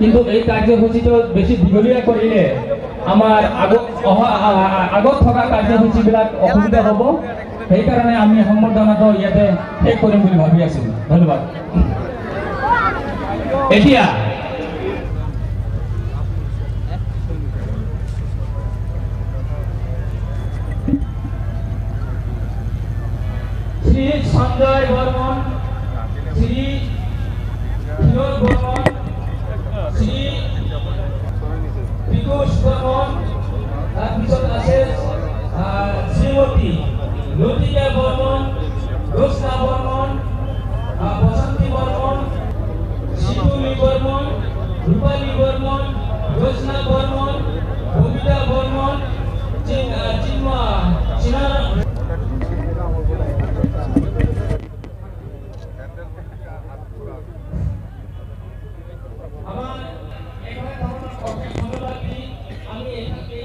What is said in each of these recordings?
কিন্তু এই কাৰ্যসূচীটো বেছি দীঘলীয়া কৰিলে আমাৰ আগত থকা কাৰ্যসূচীবিলাক অসুবিধা হ'ব। সেইকাৰণে আমি সম্বৰ্ধনাটো ইয়াতে শেষ কৰিম বুলি ভাবি আছোঁ। ধন্যবাদ। এতিয়া শ্ৰী সঞ্জয় বৰ্মন, শ্ৰী বিনোদ বৰ্মন, শ্ৰী বিকুশ বৰ্মন, তাৰপিছত আছে শ্ৰীমতী লতিকা বৰ্মন, ৰোষ্ণা বৰ্মন, বসন্তী বৰ্মন, শিবুলি বর্মন, রূপালী বর্মন, রোজনা বর্মন, ববিতা বর্মন, চিন্মা চিনা আমার এখানে ধন্যবাদ দিই। আমি এই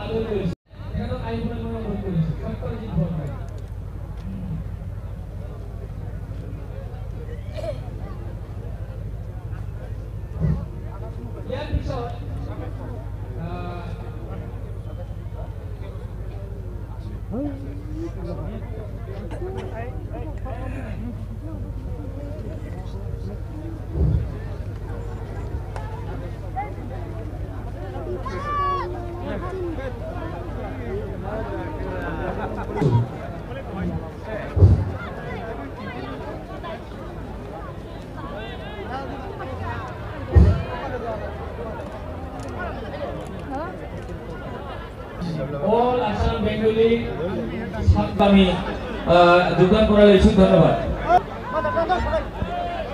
আদর করেছি, এখানে আইন অনুমোদন করেছি Satyajit Barman. All Assam Bengali আমি যোগদান করা হয়েছে। ধন্যবাদ।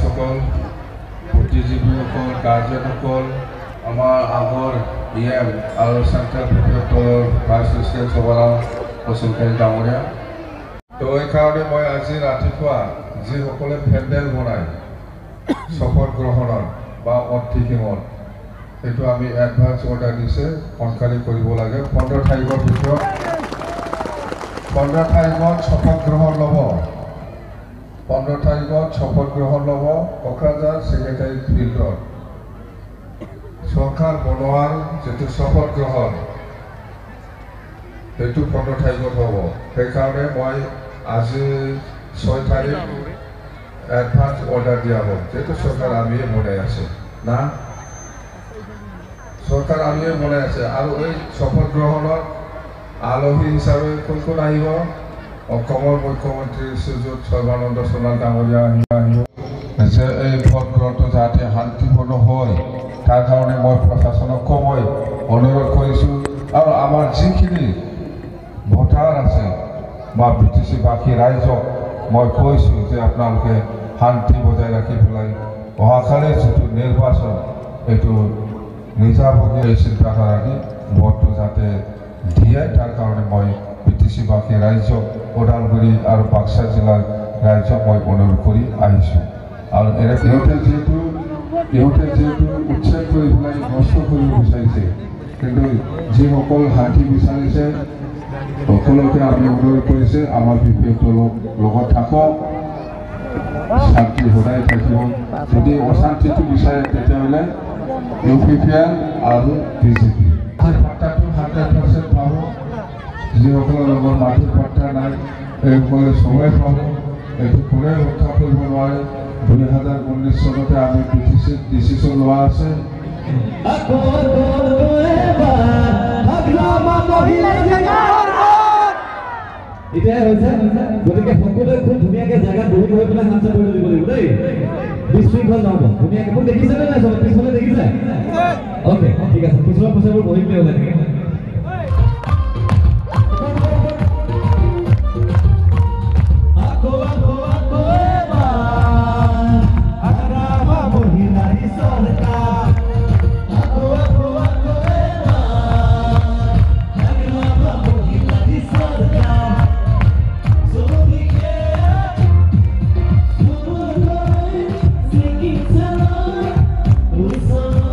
সকল বুদ্ধিজীৱীসকল, গাৰ্জেনসকল, আমাৰ আগৰ EM আৰু চেণ্ট্ৰেল প্ৰেফেক্টৰ ভাইচ প্ৰেচিডেণ্ট সভাৰাম অচুলকাৰী ডাঙৰীয়া। তো এইকাৰণে মই আজি ৰাতিপুৱা যিসকলে পেণ্ডেল বনায় শপত গ্ৰহণৰ বা অৰ্থিকিঙত, সেইটো আমি এডভান্স অৰ্ডাৰ দিছে, সোনকালে কৰিব লাগে। 15 তাৰিখৰ ভিতৰত 15 তাৰিখত শপত গ্ৰহণ ল'ব। 15 তাৰিখত শপত গ্ৰহণ ল'ব কোকৰাঝাৰ ছেক্ৰেটাৰী ফিল্ডত। চৰকাৰ বনোৱাৰ যিটো শপত গ্ৰহণ সেইটো 15 তাৰিখত হ'ব। সেইকাৰণে মই আজি 6 তাৰিখ এডভান্স অৰ্ডাৰ দিয়া হ'ল, যিহেতু চৰকাৰ আমিয়ে বনাই আছে না, চৰকাৰ আমিয়ে বনাই আছে। আৰু এই শপত গ্ৰহণত আলহী হিচাপে কোন কোন আহিব? অসমৰ মুখ্যমন্ত্ৰী শ্ৰীযুত সৰ্বানন্দ সোণোৱাল ডাঙৰীয়া আহিব। যে এই ভোট গ্ৰহণটো যাতে শান্তিপূৰ্ণ হয় তাৰ কাৰণে মই প্ৰশাসনক মই অনুৰোধ কৰিছোঁ। আৰু আমাৰ যিখিনি ভোটাৰ আছে বা BTC-বাসী ৰাইজক মই কৈছোঁ যে আপোনালোকে শান্তি বজাই ৰাখি পেলাই অহাকালি যিটো নিৰ্বাচন এইটো নিজাববীয়া এই চিন্তাধাৰা দি ভোটটো যাতে দিয়ে তাৰ কাৰণে মই BTC-বাসী ৰাইজক, ওদালগুৰি আৰু বাক্সা জিলাৰ ৰাইজক মই অনুৰোধ কৰি আহিছোঁ। আৰু ইহঁতে যিহেতু উচ্ছেদ কৰি পেলাই নষ্ট কৰিব বিচাৰিছে, কিন্তু যিসকল শান্তি বিচাৰিছে সকলোকে আমি অনুৰোধ কৰিছে আমাৰ বিপক্ষৰ লগত থাকক, শান্তি সদায় থাকিব। যদি অশান্তিটো বিচাৰে তেতিয়াহ'লে UPPL আৰু BJP পাত্তাটো 100% পাব। যিসকলৰ লগত মাটিৰ পাত্তা নাই এইসকলে চবেই পাব। এইটো কোনে ৰক্ষা কৰিব নোৱাৰে। 2019 চনতে আমি BTCত ডিচিশ্যন লোৱা আছে। এতিয়া হৈছে গতিকে সকলোৱে খুব ধুনীয়াকৈ জেগাত বহি হৈ পেলাই হাত চাপ দিব লাগিব দেই। বিশৃংখল নহ'ব। ধুনীয়াকৈ মোক দেখিছেনে নাই? চব পিছফালে দেখিছে? অ'কে, ঠিক আছে। পিছফালে পইচাবোৰ বহি দিলে হ'ল এনেকৈ। Usama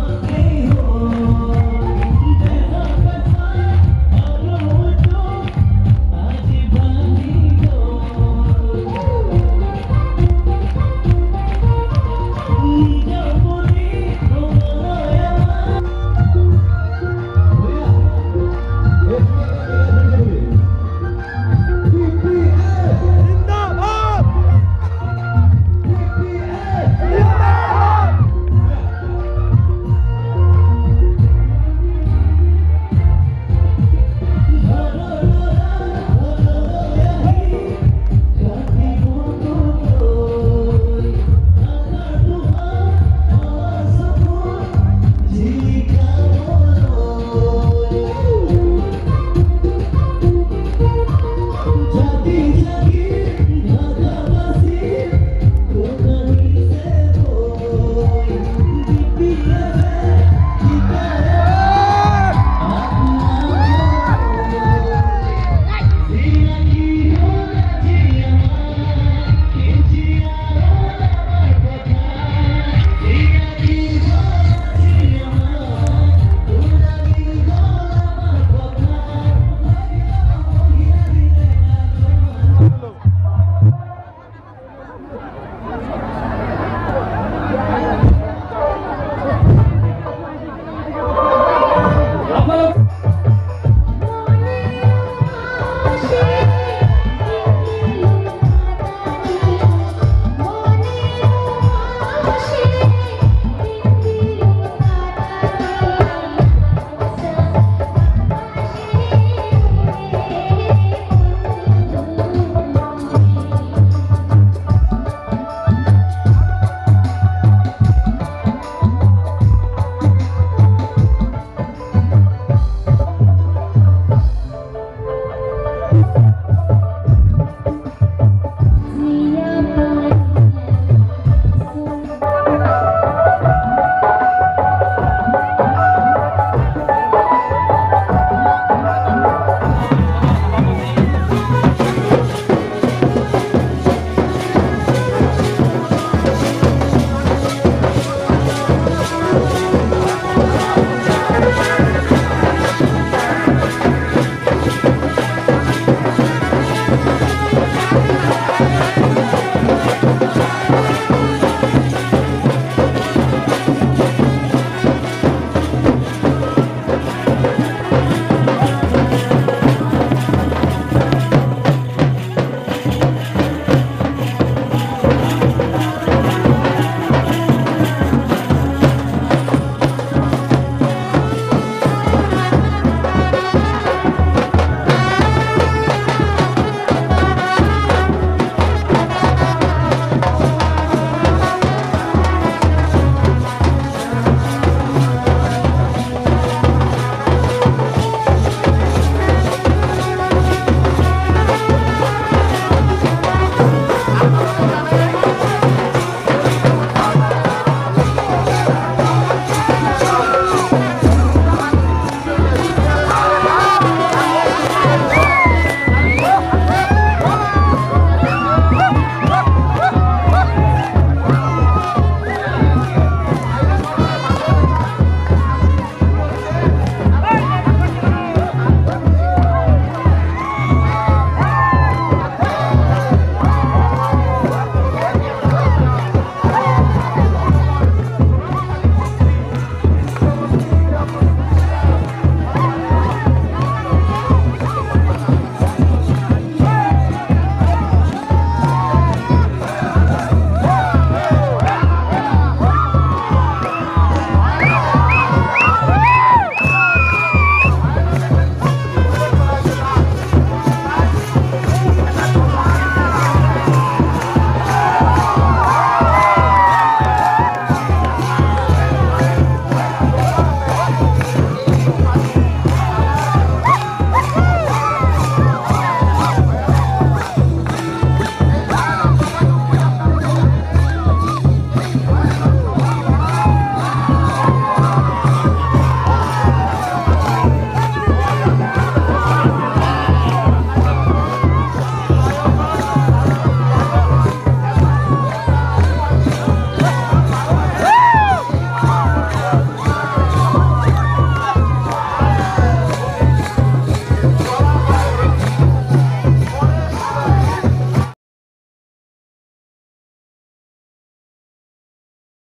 Thank you.